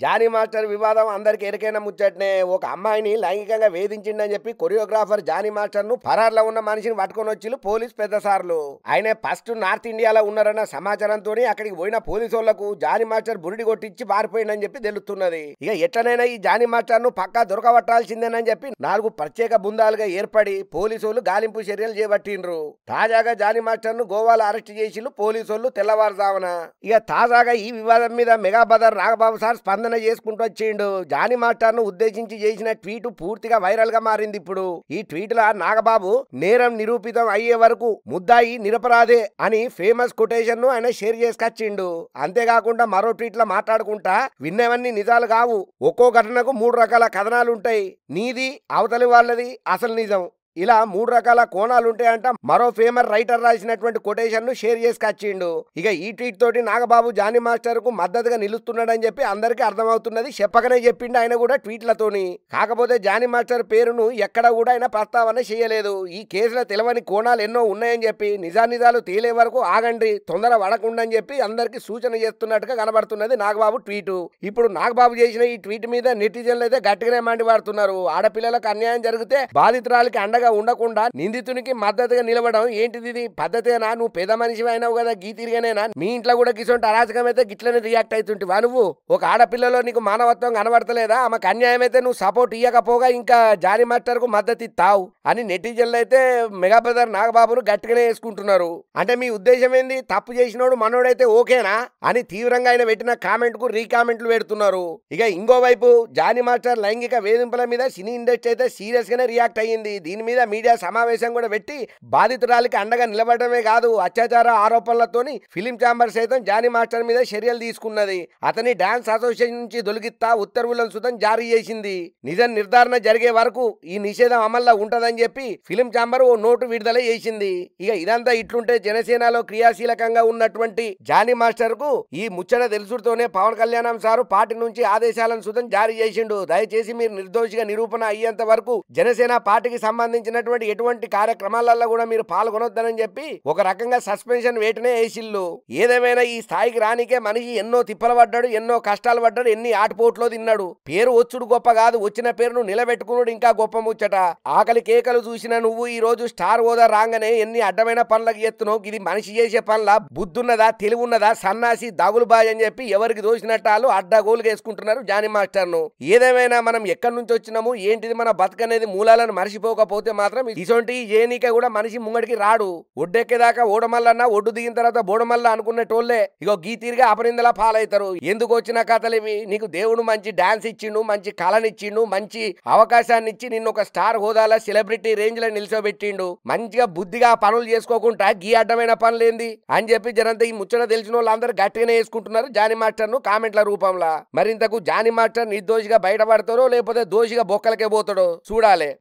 Johnny master వివాదం అందరికి ఎరికైన ముచ్చట్నే. ఒక అమ్మాయిని లైంగికంగా వేధించిండని చెప్పి కొరియోగ్రాఫర్ జానీ మాస్టర్ ను పరార్లో ఉన్న మనిషిని పట్టుకొని వచ్చిలు పోలీస్ పెద్ద సార్లు. ఆయన ఫస్ట్ నార్త్ ఇండియాలో ఉన్నారన్న సమాచారంతో అక్కడికి పోయిన పోలీసు వాళ్లకు జానీ మాస్టర్ బురిడి కొట్టించి పారిపోయిందని చెప్పి తెలుస్తున్నది. ఇక ఎట్లనైనా ఈ జానీ మాస్టర్ ను పక్కా దొరకబట్టాల్సిందేనని చెప్పి 4 ప్రత్యేక బృందాలుగా ఏర్పడి పోలీసులు గాలింపు చర్యలు చేపట్టిండ్రు. తాజాగా జానీ మాస్టర్ ను గోవాలో అరెస్ట్ చేసిలు పోలీసులు తెల్లవారుజామున. ఇక తాజాగా ఈ వివాదం మీద మెగా బదర్ నాగబాబు సార్ స్పందన చేసుకుంటూ వచ్చిండు. జానీ మాస్టర్ ను ఉద్దేశించి చేసిన ట్వీట్ పూర్తిగా వైరల్ గా మారింది. ఇప్పుడు ఈ ట్వీట్ లా నాగబాబు నేరం నిరూపితం అయ్యే వరకు ముద్దాయి నిరపరాధే అని ఫేమస్ కొటేషన్ ను ఆయన షేర్ చేసుకొచ్చిండు. అంతేకాకుండా మరో ట్వీట్ లో మాట్లాడుకుంటా విన్నవన్నీ నిజాలు కావు, ఒక్కో ఘటనకు 3 రకాల కథనాలుంటాయి, నీది అవతలి వాళ్ళది అసలు నిజం, ఇలా 3 రకాల కోణాలు ఉంటాయంట మరో ఫేమస్ రైటర్ రాసినటువంటి కొటేషన్ ను షేర్ చేసుకొచ్చిండు. ఇక ఈ ట్వీట్ తోటి నాగబాబు జానీ మాస్టర్ కు మద్దతుగా నిలుస్తున్నాడని చెప్పి అందరికీ అర్థమవుతున్నది. చెప్పకనే చెప్పిండు ఆయన కూడా ట్వీట్లతోని. కాకపోతే జానీ మాస్టర్ పేరును ఎక్కడ కూడా ఆయన ప్రస్తావన చేయలేదు. ఈ కేసులో తెలవని కోణాలు ఎన్నో ఉన్నాయని చెప్పి నిజానిజాలు తేలే వరకు ఆగండి, తొందర పడకుండని చెప్పి అందరికి సూచన చేస్తున్నట్టుగా కనబడుతున్నది నాగబాబు ట్వీట్. ఇప్పుడు నాగబాబు చేసిన ఈ ట్వీట్ మీద నెటిజన్లు అయితే గట్టిగానే మండిపడుతున్నారు. ఆడపిల్లలకు అన్యాయం జరిగితే బాధితురాలకి అండగా ఉండకుండా నిందితునికి మద్దతుగా నిలవడం ఏంటిది, ఇది పద్ధతేనా? నువ్వు పెద్ద మనిషి అయినావు కదా, గీ తిరిగానేనా? మీ ఇంట్లో కూడా గిసొంటి అరాచకం అయితే గిట్లనే రియాక్ట్ అవుతుంటివా నువ్వు? ఒక ఆడపిల్లలో నీకు మానవత్వం కనబడతలేదా? ఆమెకు అన్యాయం అయితే నువ్వు సపోర్ట్ ఇయ్యకపోగా ఇంకా జానీ మాస్టర్ కు మద్దతు ఇస్తావు అని నెటిజన్లు అయితే మెగా బ్రదర్ నాగబాబును గట్టిగానే వేసుకుంటున్నారు. అంటే మీ ఉద్దేశం ఏంది? తప్పు చేసినోడు మనోడైతే ఓకేనా అని తీవ్రంగా ఆయన పెట్టిన కామెంట్ కు రీకామెంట్లు పెడుతున్నారు. ఇక ఇంకోవైపు జానీ మాస్టర్ లైంగిక వేధింపుల మీద సినీ ఇండస్ట్రీ అయితే సీరియస్ గానే రియాక్ట్ అయ్యింది. దీని మీద మీడియా సమావేశం కూడా పెట్టి బాధితురాలికి అండగా నిలబడమే కాదు, అత్యాచార ఆరోపణలతోని ఫిలిం ఛాంబర్ సైతం జానీ మాస్టర్ మీద చర్యలు తీసుకున్నది. అతని డాన్స్ అసోసియేషన్ నుంచి దొలిగిస్తా ఉత్తర్వులను సుతం జారీ చేసింది. నిజం నిర్ధారణ జరిగే వరకు ఈ నిషేధం అమల్లో ఉంటదని చెప్పి ఫిలిం ఛాంబర్ ఓ నోటు విడుదల చేసింది. ఇక ఇదంతా ఇట్లుంటే జనసేనలో క్రియాశీలకంగా ఉన్నటువంటి జానీ మాస్టర్ కు ఈ ముచ్చట తెలుసుతోనే పవన్ కళ్యాణ్ సారు పార్టీ నుంచి ఆదేశాలను సుతం జారీ చేసిండు. దయచేసి మీరు నిర్దోషిగా నిరూపణ అయ్యేంత వరకు జనసేన పార్టీకి సంబంధించినటువంటి ఎటువంటి కార్యక్రమాలలో కూడా మీరు పాల్గొనొద్దనని చెప్పి ఒక రకంగా సస్పెన్షన్ వేటనే వేసిల్లు. ఏదేమైనా ఈ స్థాయికి రానికే మనిషి ఎన్నో తిప్పలు పడ్డాడు, ఎన్నో కష్టాలు పడ్డాడు, ఎన్ని ఆటుపోట్లో తిన్నాడు. పేరు వచ్చుడు గొప్ప కాదు, వచ్చిన పేరును నిలబెట్టుకున్నాడు ఇంకా గొప్ప ముచ్చట. ఆకలి కేకలు చూసిన నువ్వు ఈ రోజు స్టార్ హోదా రాగానే ఎన్ని అడ్డమైన పనులకు ఎత్తున్నావు. ఇది మనిషి చేసే పనుల బుద్ధున్నదా, తెలివున్నదా, సన్నాసి దగులు బాయ్ అని చెప్పి ఎవరికి దోసినట్టాలు అడ్డగోలుగా వేసుకుంటున్నారు జానీ మాస్టర్ ను. ఏదేమైనా మనం ఎక్కడి నుంచి వచ్చినాము, ఏంటిది మన బతుకనేది మూలాలను మర్చిపోకపోతే మాత్రం ఇసొంటి జేనిక కూడా మనిషి ముంగడికి రాడు. ఒడ్డెక్కేదాకా ఓడమల్లన్నా ఒడ్డు దిగిన తర్వాత బోడమల్ల అనుకునేటోళ్లే ఇగో గీ తీరుగా అపనిందలా పాలవుతారు. ఎందుకు వచ్చిన కథలు ఇవి? నీకు దేవుడు మంచి డాన్స్ ఇచ్చిండు, మంచి కళనిచ్చిండు, మంచి అవకాశాన్ని ఇచ్చి నిన్ను ఒక స్టార్ హోదాలో సెలబ్రిటీ రేంజ్ లో నిల్చోబెట్టిండు. మంచిగా బుద్ధిగా పనులు చేసుకోకుండా గీ అడ్డమైన పనులేంది అని చెప్పి జనంతా ఈ ముచ్చట తెలిసిన వాళ్ళందరూ గట్టిగానే వేసుకుంటున్నారు జానీ మాస్టర్ ను కామెంట్ల రూపంలో. మరింతకు జానీ మాస్టర్ నిర్దోషిగా బయటపడతారో లేకపోతే దోషిగా బొక్కలకే పోతాడో చూడాలి.